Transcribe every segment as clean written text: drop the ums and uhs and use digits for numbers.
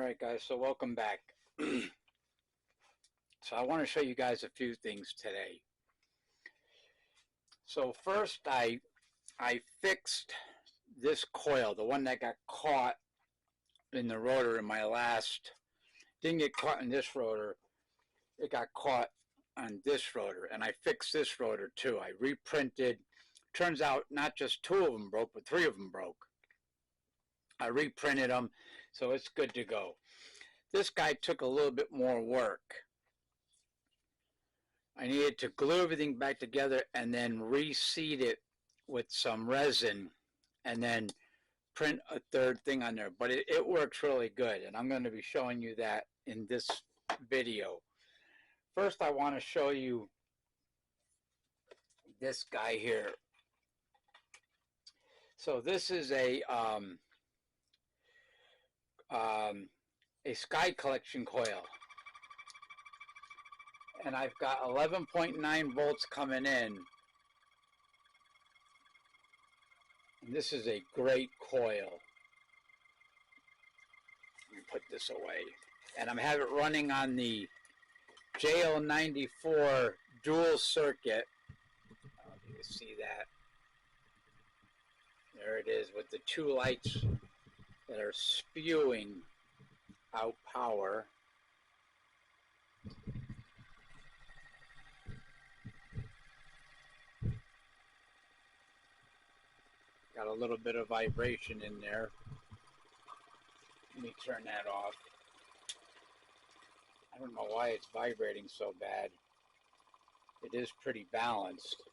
Alright guys, so welcome back. So I want to show you guys a few things today. So first I fixed this coil, the one that got caught in the rotor in my last, didn't get caught in this rotor, it got caught on this rotor, and I fixed this rotor too. I reprinted, turns out not just 2 of them broke, but 3 of them broke. I reprinted them, so it's good to go. This guy took a little bit more work. I needed to glue everything back together and then reseat it with some resin and then print a 3rd thing on there. But it works really good, and I'm going to be showing you that in this video. First, I want to show you this guy here. So this is a sky collection coil, and I've got 11.9 volts coming in, and this is a great coil. Let me put this away, and I'm having it running on the JL94 dual circuit. You can see that there it is with the 2 lights that are spewing out power. Got a little bit of vibration in there. Let me turn that off. I don't know why it's vibrating so bad. It is pretty balanced.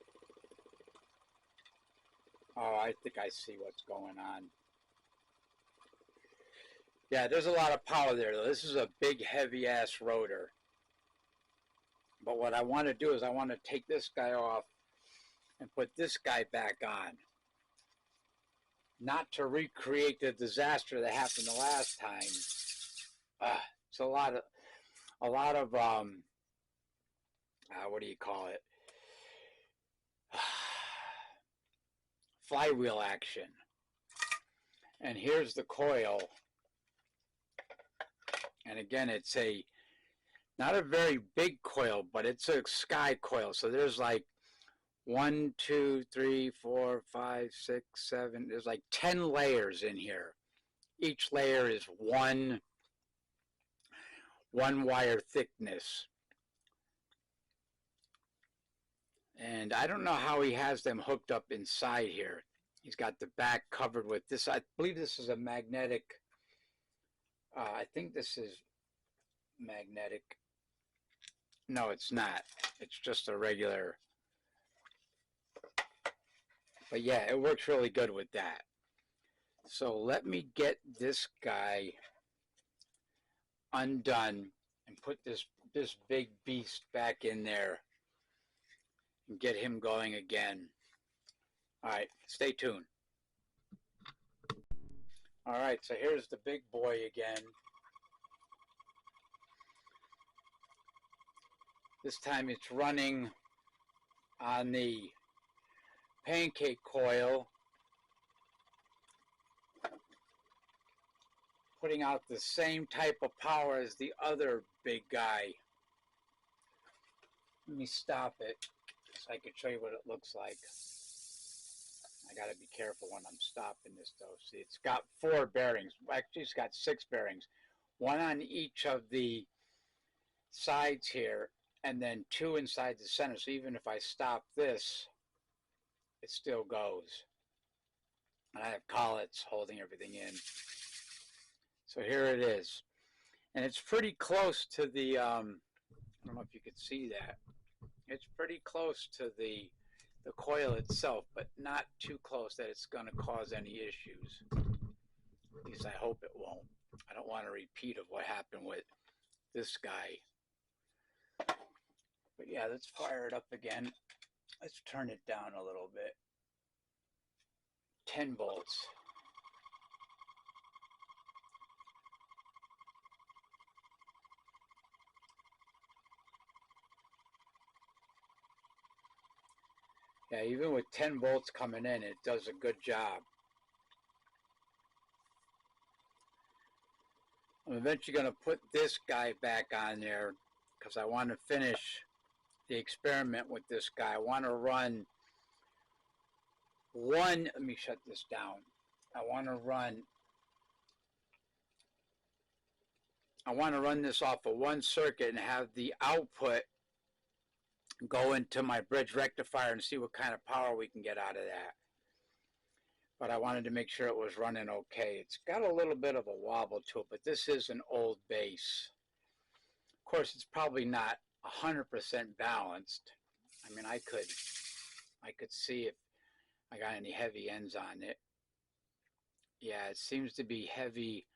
Oh, I think I see what's going on. Yeah, there's a lot of power there, though. This is a big, heavy-ass rotor. But what I want to do is I want to take this guy off and put this guy back on. Not to recreate the disaster that happened the last time. It's a lot of what do you call it? Flywheel action. And here's the coil. And again, it's not a very big coil, but it's a sky coil. So there's like 1, 2, 3, 4, 5, 6, 7. There's like 10 layers in here. Each layer is one wire thickness. And I don't know how he has them hooked up inside here. He's got the back covered with this. I believe this is a magnetic. I think this is magnetic. No, it's not. It's just a regular. But yeah, it works really good with that. So let me get this guy undone and put this big beast back in there and get him going again. All right, stay tuned. All right, so here's the big boy again. This time it's running on the pancake coil, putting out the same type of power as the other big guy. Let me stop it so I can show you what it looks like. I gotta be careful when I'm stopping this though. See, it's got 4 bearings. Actually, it's got 6 bearings. 1 on each of the sides here, and then 2 inside the center. So even if I stop this, it still goes. And I have collets holding everything in. So here it is. And it's pretty close to the, I don't know if you could see that. It's pretty close to the coil itself, but not too close that it's going to cause any issues. At least I hope it won't. I don't want a repeat of what happened with this guy. But yeah, let's fire it up again. Let's turn it down a little bit. 10 volts. Yeah, even with 10 volts coming in, it does a good job. I'm eventually going to put this guy back on there because I want to finish the experiment with this guy. I want to run one, let me shut this down. I want to run this off of one circuit and have the output go into my bridge rectifier and see what kind of power we can get out of that. But I wanted to make sure it was running okay. It's got a little bit of a wobble to it, but this is an old base. Of course, it's probably not 100% balanced. I mean, I could see if I got any heavy ends on it. Yeah, it seems to be heavy.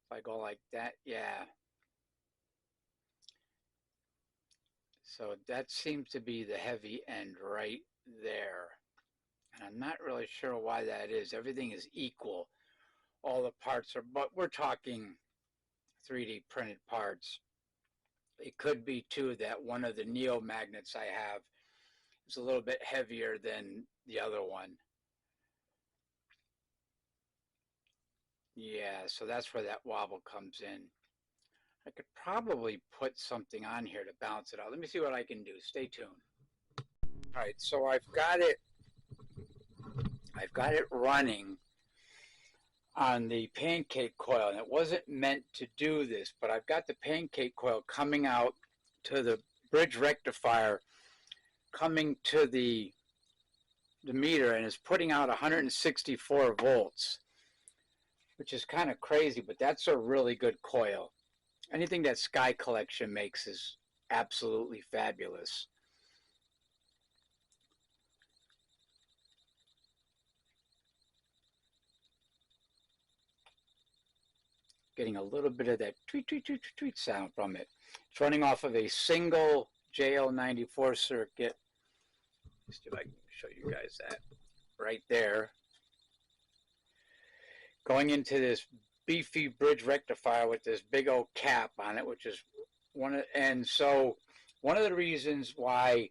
If I go like that, yeah. So that seems to be the heavy end right there. And I'm not really sure why that is. Everything is equal. All the parts are, but we're talking 3D printed parts. It could be too that one of the neo magnets I have is a little bit heavier than the other one. Yeah, so that's where that wobble comes in. I could probably put something on here to balance it out. Let me see what I can do. Stay tuned. All right, so I've got it running on the pancake coil, and it wasn't meant to do this, but I've got the pancake coil coming out to the bridge rectifier, coming to the meter, and it's putting out 164 volts, which is kind of crazy, but that's a really good coil. Anything that Sky Collection makes is absolutely fabulous. Getting a little bit of that tweet, tweet, tweet, tweet sound from it. It's running off of a single JL94 circuit. Let's see if I can show you guys that right there. Going into this beefy bridge rectifier with this big old cap on it, which is one of, and so one of the reasons why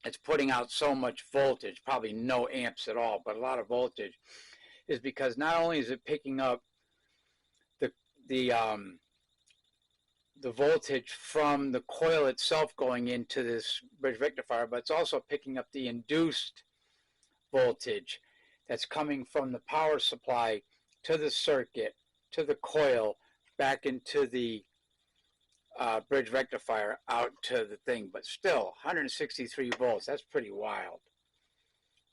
it's putting out so much voltage, probably no amps at all, but a lot of voltage, is because not only is it picking up the voltage from the coil itself going into this bridge rectifier, but it's also picking up the induced voltage that's coming from the power supply to the circuit, to the coil, back into the bridge rectifier, out to the thing. But still, 163 volts, that's pretty wild.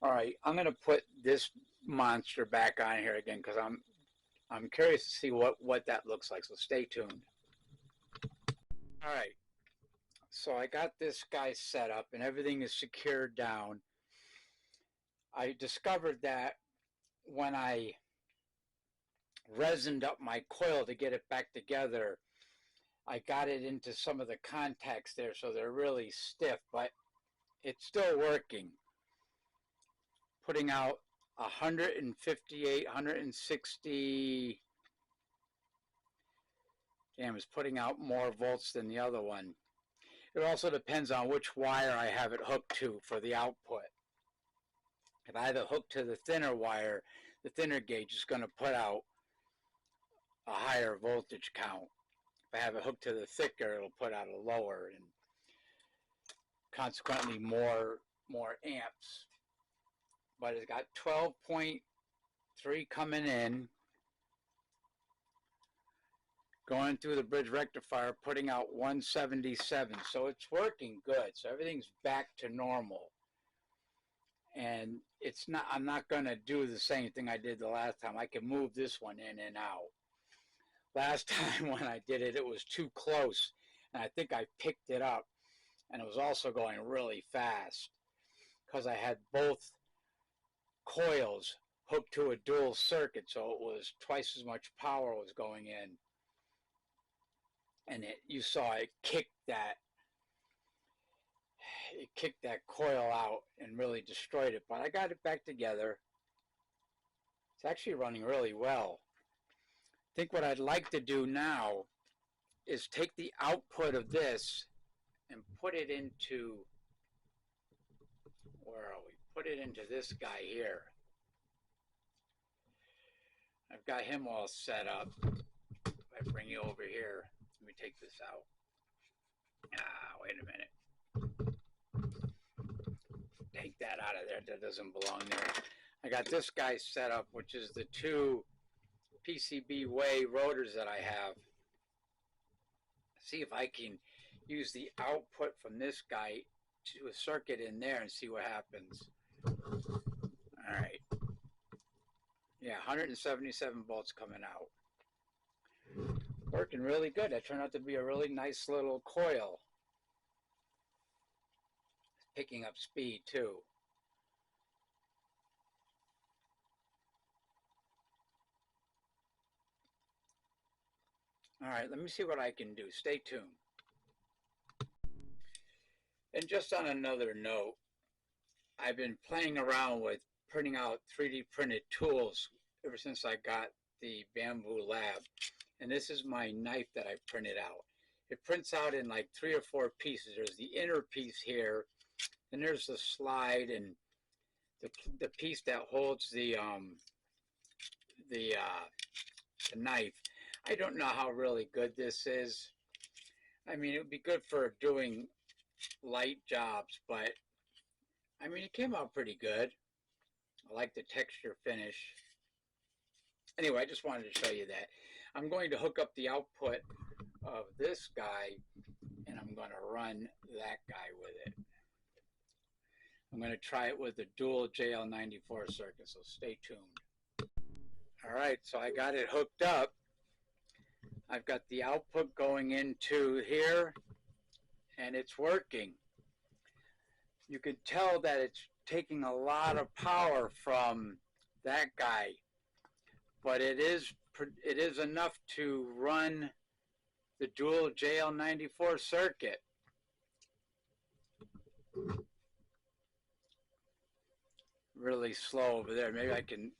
All right, I'm going to put this monster back on here again because I'm curious to see what that looks like, so stay tuned. All right, so I got this guy set up and everything is secured down. I discovered that when I resined up my coil to get it back together, I got it into some of the contacts there, so they're really stiff, but it's still working. Putting out 158, 160. Damn, it's putting out more volts than the other one. It also depends on which wire I have it hooked to for the output. If I have it hooked to the thinner wire, the thinner gauge is going to put out a higher voltage count. If I have it hooked to the thicker, it'll put out a lower, and consequently more amps. But it's got 12.3 coming in, going through the bridge rectifier, putting out 177. So it's working good. So everything's back to normal. And it's not, I'm not going to do the same thing I did the last time. I can move this one in and out. Last time when I did it, it was too close. And I think I picked it up. And it was also going really fast because I had both coils hooked to a dual circuit. So it was twice as much power was going in. And you saw it kicked that coil out and really destroyed it. But I got it back together. It's actually running really well. I think what I'd like to do now is take the output of this and put it into, where are we? Put it into this guy here. I've got him all set up. If If I bring you over here, let me take this out. Wait a minute. Take that out of there. That doesn't belong there. I got this guy set up, which is the two PCB way rotors that I have. See if I can use the output from this guy to a circuit in there and see what happens. All right. Yeah, 177 volts coming out. Working really good. That turned out to be a really nice little coil. Picking up speed too. All right, let me see what I can do. Stay tuned. And just on another note, I've been playing around with printing out 3D printed tools ever since I got the Bamboo Lab. And this is my knife that I printed out. It prints out in like 3 or 4 pieces. There's the inner piece here, and there's the slide and the piece that holds the knife. I don't know how really good this is. I mean, it would be good for doing light jobs, but I mean, it came out pretty good. I like the texture finish. Anyway, I just wanted to show you that. I'm going to hook up the output of this guy, and I'm going to run that guy with it. I'm going to try it with the dual JL94 circuit, so stay tuned. All right, so I got it hooked up. I've got the output going into here, and it's working. You can tell that it's taking a lot of power from that guy, but it is enough to run the dual JL94 circuit. Really slow over there. Maybe I can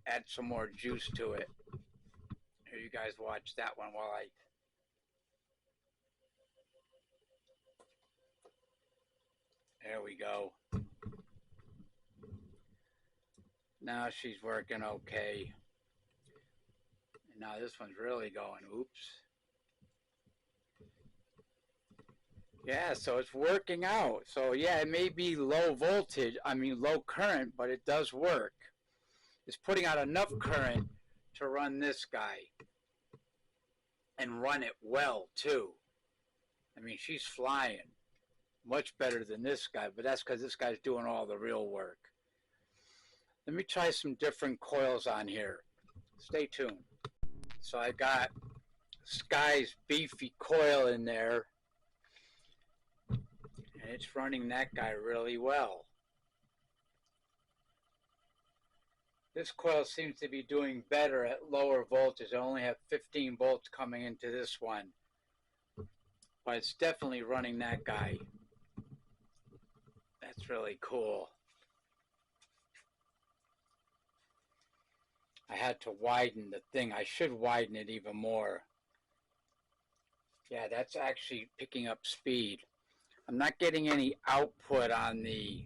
add some more juice to it. Here, you guys watch that one while I... There we go. Now she's working okay. And now this one's really going. Oops. Yeah, so it's working out. So yeah, it may be low voltage, low current, but it does work. It's putting out enough current to run this guy. And run it well, too. I mean, she's flying. Much better than this guy, but that's because this guy's doing all the real work. Let me try some different coils on here. Stay tuned. So I got Sky's beefy coil in there, and it's running that guy really well. This coil seems to be doing better at lower voltage. I only have 15 volts coming into this one, but it's definitely running that guy. That's really cool. I had to widen the thing. I should widen it even more. Yeah, that's actually picking up speed. I'm not getting any output on the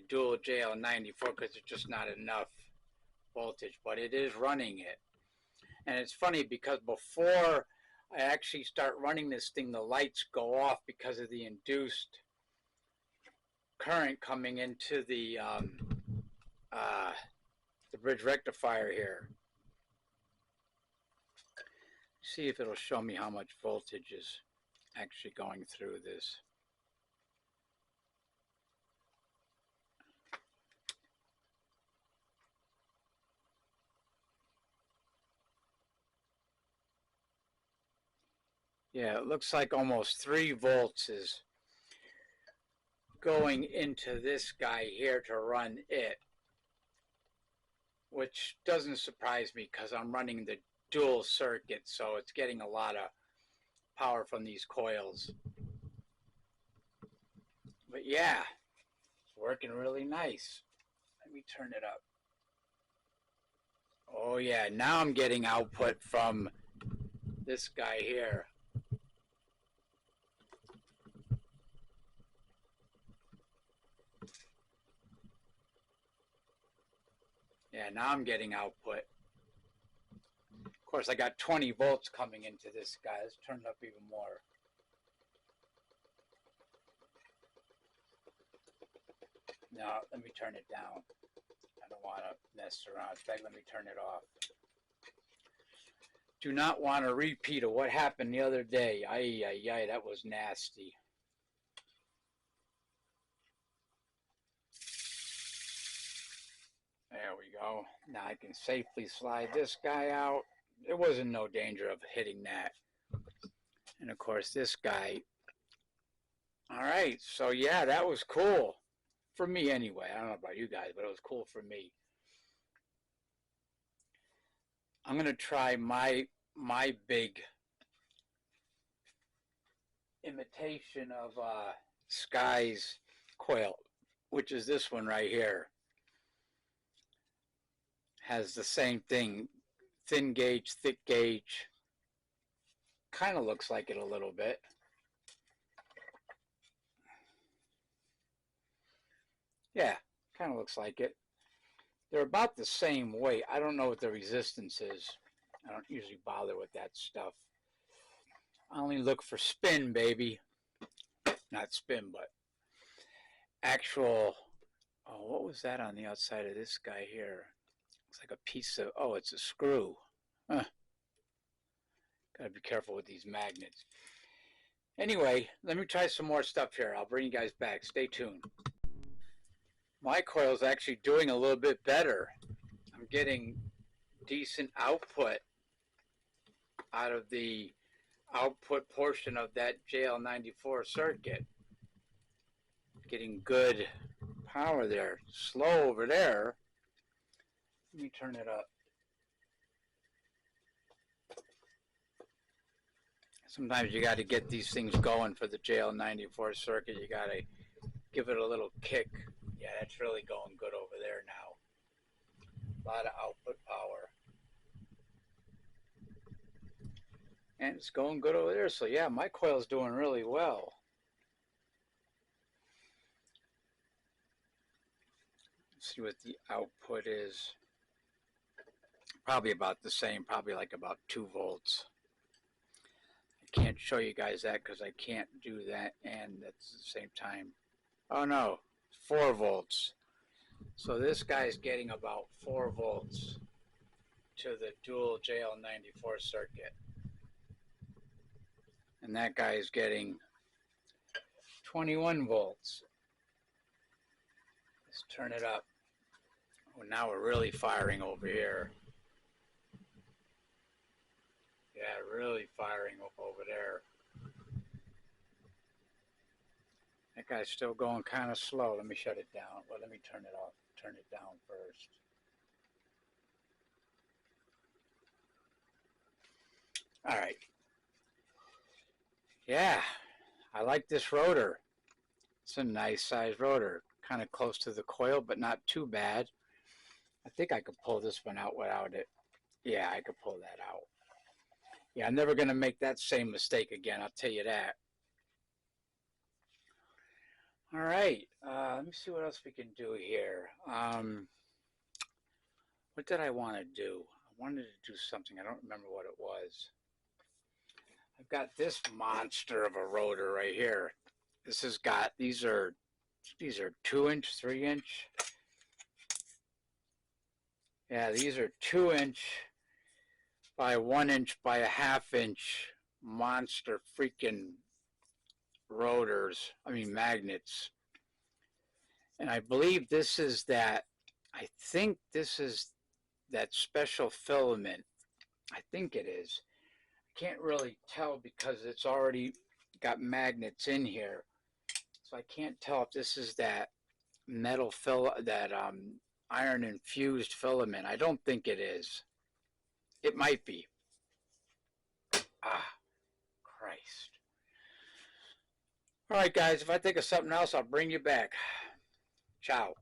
dual JL94 because it's just not enough voltage, but it is running it. And it's funny because before I actually start running this thing, the lights go off because of the induced current coming into the bridge rectifier here. See if it'll show me how much voltage is actually going through this. Yeah, it looks like almost 3 volts is going into this guy here to run it, which doesn't surprise me because I'm running the dual circuit, so it's getting a lot of power from these coils. But yeah, it's working really nice. Let me turn it up. Oh yeah, now I'm getting output from this guy here. Yeah, now I'm getting output. course, I got 20 volts coming into this guy. Let's turn it up even more. Now, let me turn it down. I don't want to mess around. In fact, let me turn it off. Do not want a repeat of what happened the other day. Ay, ay, ay, that was nasty. There we go. Now I can safely slide this guy out. There wasn't no danger of hitting that. And of course, this guy. All right, so yeah, that was cool. For me anyway. I don't know about you guys, but it was cool for me. I'm going to try my big imitation of Sky's coil, which is this one right here. Has the same thing, thin gauge, thick gauge. Kind of looks like it a little bit. Yeah, kind of looks like it. They're about the same weight. I don't know what the resistance is. I don't usually bother with that stuff. I only look for spin, baby. Not spin, but actual. Oh, what was that on the outside of this guy here? It's like a piece of, oh, it's a screw. Huh. Gotta be careful with these magnets. Anyway, let me try some more stuff here. I'll bring you guys back. Stay tuned. My coil's actually doing a little bit better. I'm getting decent output out of the output portion of that JL94 circuit. Getting good power there. Slow over there. Let me turn it up. Sometimes you got to get these things going for the JL94 circuit. You got to give it a little kick. Yeah, that's really going good over there now. A lot of output power. And it's going good over there. So yeah, my coil's doing really well. Let's see what the output is. Probably about the same, probably like about 2 volts. I can't show you guys that because I can't do that and at the same time. Oh no, 4 volts. So this guy's getting about 4 volts to the dual JL94 circuit. And that guy is getting 21 volts. Let's turn it up. Oh, now we're really firing over here. Yeah, really firing up over there. That guy's still going kind of slow. Let me shut it down. Well, let me turn it off. Turn it down first. All right. Yeah, I like this rotor. It's a nice size rotor. Kind of close to the coil, but not too bad. I think I could pull this one out without it. Yeah, I could pull that out. Yeah, I'm never going to make that same mistake again, I'll tell you that. All right, let me see what else we can do here. What did I want to do? I wanted to do something. I don't remember what it was. I've got this monster of a rotor right here. This has got, these are 2-inch, 3-inch. Yeah, these are 2-inch by 1-inch by a 1/2-inch monster freaking rotors. I mean magnets. And I believe this is that, I think this is that special filament. I think it is. I can't really tell because it's already got magnets in here. So I can't tell if this is that metal that iron infused filament. I don't think it is. It might be. Ah, Christ. All right, guys, if I think of something else, I'll bring you back. Ciao.